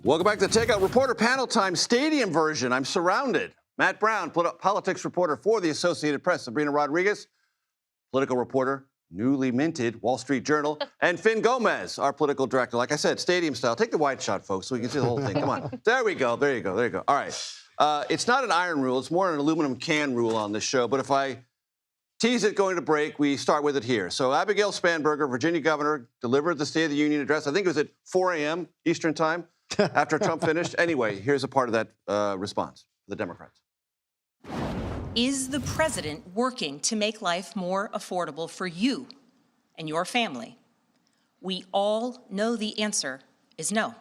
Welcome back to Takeout Reporter Panel Time Stadium version. I'm surrounded. Matt Brown, politics reporter for the Associated Press. Sabrina Rodriguez, political reporter, newly minted Wall Street Journal. And Fin Gómez, our political director. Like I said, stadium style. Take the wide shot, folks, so we can see the whole thing. Come on. There we go. There you go. There you go. All right. It's not an iron rule. It's more an aluminum can rule on this show. But if I tease it going to break, we start with it here. So Abigail Spanberger, Virginia governor, delivered the State of the Union address. I think it was at 4 a.m. Eastern time after Trump finished. Anyway, here's a part of that response for the Democrats. Is the president working to make life more affordable for you and your family? We all know the answer is no. All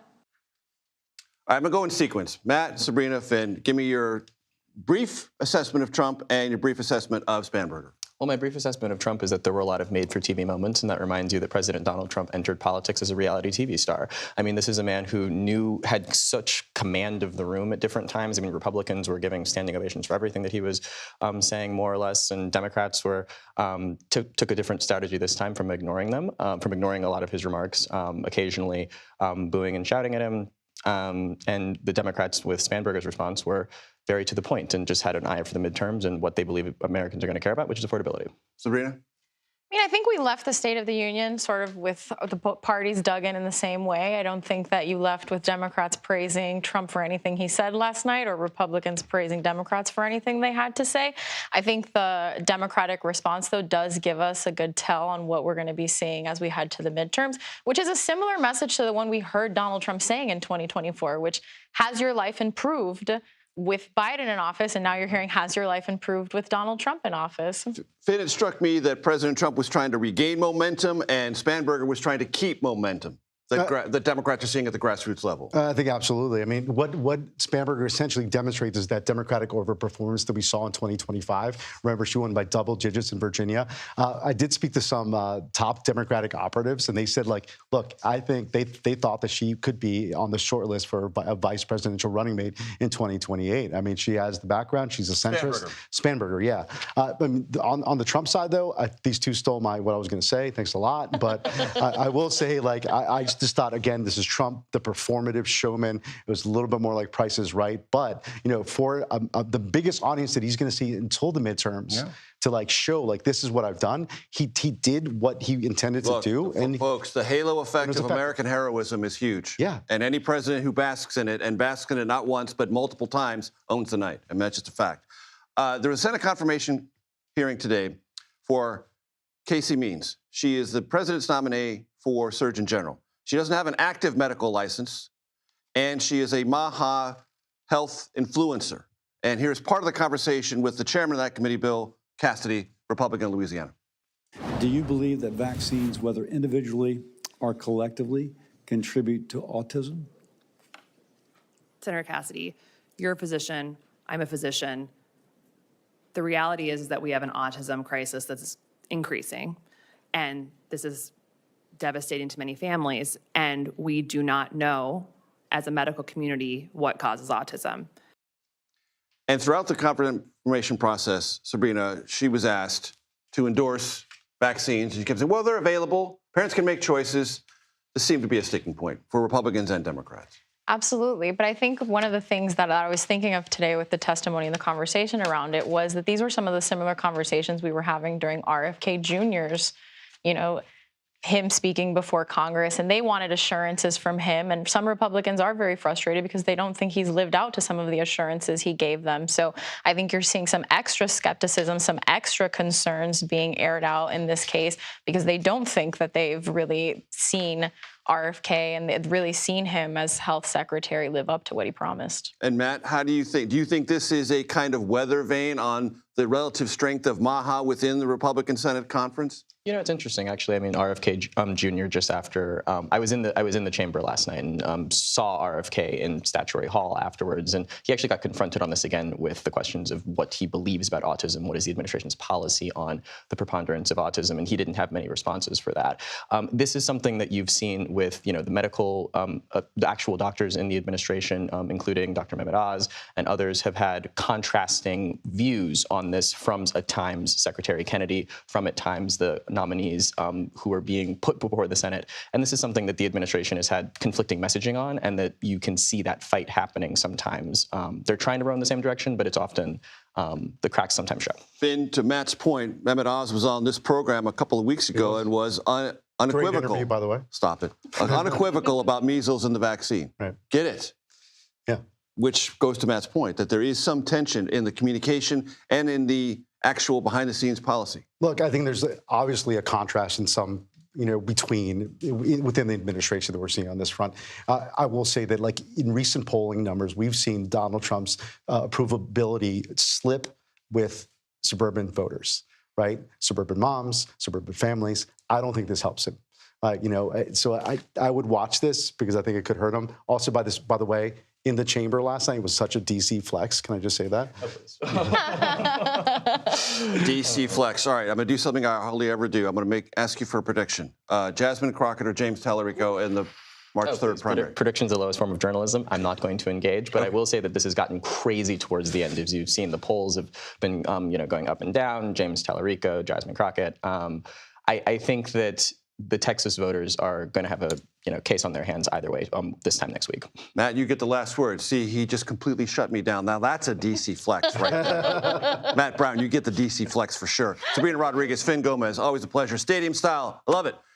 right, I'm going to go in sequence. Matt, Sabrina, Fin, give me your brief assessment of Trump and your brief assessment of Spanberger. Well, my brief assessment of Trump is that there were a lot of made-for-TV moments, and that reminds you that President Donald Trump entered politics as a reality TV star. I mean, this is a man who had such command of the room at different times. I mean, Republicans were giving standing ovations for everything that he was saying, more or less, and Democrats were took a different strategy this time from ignoring them, from ignoring a lot of his remarks, occasionally booing and shouting at him. And the Democrats, with Spanberger's response, were very to the point and just had an eye for the midterms and what they believe Americans are going to care about, which is affordability. Sabrina? I mean, I think we left the State of the Union sort of with the parties dug in the same way. I don't think that you left with Democrats praising Trump for anything he said last night or Republicans praising Democrats for anything they had to say. I think the Democratic response, though, does give us a good tell on what we're going to be seeing as we head to the midterms, which is a similar message to the one we heard Donald Trump saying in 2024, which has your life improved with Biden in office, and now you're hearing, has your life improved with Donald Trump in office? Fin, it struck me that President Trump was trying to regain momentum and Spanberger was trying to keep momentum that the Democrats are seeing at the grassroots level. I think absolutely. I mean, what Spanberger essentially demonstrates is that Democratic overperformance that we saw in 2025. Remember, she won by double digits in Virginia. I did speak to some top Democratic operatives, and they said, like, look, I think they thought that she could be on the short list for a vice presidential running mate in 2028. I mean, she has the background. She's a centrist. Spanberger, yeah. I mean, on the Trump side, though, these two stole what I was going to say. Thanks a lot. But I will say, like, I just thought, again, this is Trump, the performative showman. It was a little bit more like Price is Right. But, you know, for the biggest audience that he's going to see until the midterms, to like show, like, this is what I've done. He did what he intended to do. And folks, the halo effect of American heroism is huge. Yeah. And any president who basks in it, and basks in it not once, but multiple times, owns the night. I mean, that's just a fact. There was a Senate confirmation hearing today for Casey Means. She is the president's nominee for Surgeon General. She doesn't have an active medical license, and she is a Maha health influencer. And here's part of the conversation with the chairman of that committee, Bill Cassidy, Republican of Louisiana. Do you believe that vaccines, whether individually or collectively, contribute to autism? Senator Cassidy, you're a physician, I'm a physician. The reality is that we have an autism crisis that's increasing, and this is devastating to many families, and we do not know, as a medical community, what causes autism. And throughout the confirmation process, Sabrina, she was asked to endorse vaccines. She kept saying, well, they're available. Parents can make choices. This seemed to be a sticking point for Republicans and Democrats. Absolutely. But I think one of the things that I was thinking of today with the testimony and the conversation around it was that these were some of the similar conversations we were having during RFK Jr.'s, him speaking before Congress, and they wanted assurances from him. And some Republicans are very frustrated because they don't think he's lived out to some of the assurances he gave them. So I think you're seeing some extra skepticism, some extra concerns being aired out in this case because they don't think that they've really seen RFK and they've really seen him as health secretary live up to what he promised. And Matt, how do you think? Do you think this is a kind of weather vane on the relative strength of Maha within the Republican Senate conference? You know, it's interesting, actually. I mean, RFK Jr. just after I was in the chamber last night and saw RFK in Statuary Hall afterwards, and he actually got confronted on this again with the questions of what he believes about autism, what is the administration's policy on the preponderance of autism, and he didn't have many responses for that. This is something that you've seen with the medical, the actual doctors in the administration, including Dr. Mehmet Oz and others, have had contrasting views on this from at times Secretary Kennedy, from at times the nominees who are being put before the Senate. And this is something that the administration has had conflicting messaging on, and that you can see that fight happening sometimes. They're trying to row in the same direction, but it's often the cracks sometimes show. Finn, to Matt's point, Mehmet Oz was on this program a couple of weeks ago and was unequivocal. Great interview, by the way. Stop it. Unequivocal about measles and the vaccine. Right. Get it? Yeah. Which goes to Matt's point, that there is some tension in the communication and in the actual behind-the-scenes policy. Look, I think there's obviously a contrast in some, within the administration that we're seeing on this front. I will say that, like, in recent polling numbers, we've seen Donald Trump's approvability slip with suburban voters, right? Suburban moms, suburban families. I don't think this helps him. So I would watch this because I think it could hurt him. Also, by the way, in the chamber last night was such a DC flex. Can I just say that? DC flex. All right, I'm going to do something I hardly ever do. I'm going to ask you for a prediction. Jasmine Crockett or James Tallarico in the March 3rd primary. Prediction's the lowest form of journalism. I'm not going to engage, but I will say that this has gotten crazy towards the end. As you've seen, the polls have been, going up and down. James Tallarico, Jasmine Crockett. I think that the Texas voters are going to have a case on their hands either way this time next week. Matt, you get the last word. See, he just completely shut me down. Now that's a DC flex right there. Matt Brown, you get the DC flex for sure. Sabrina Rodriguez, Fin Gómez, always a pleasure. Stadium style. I love it.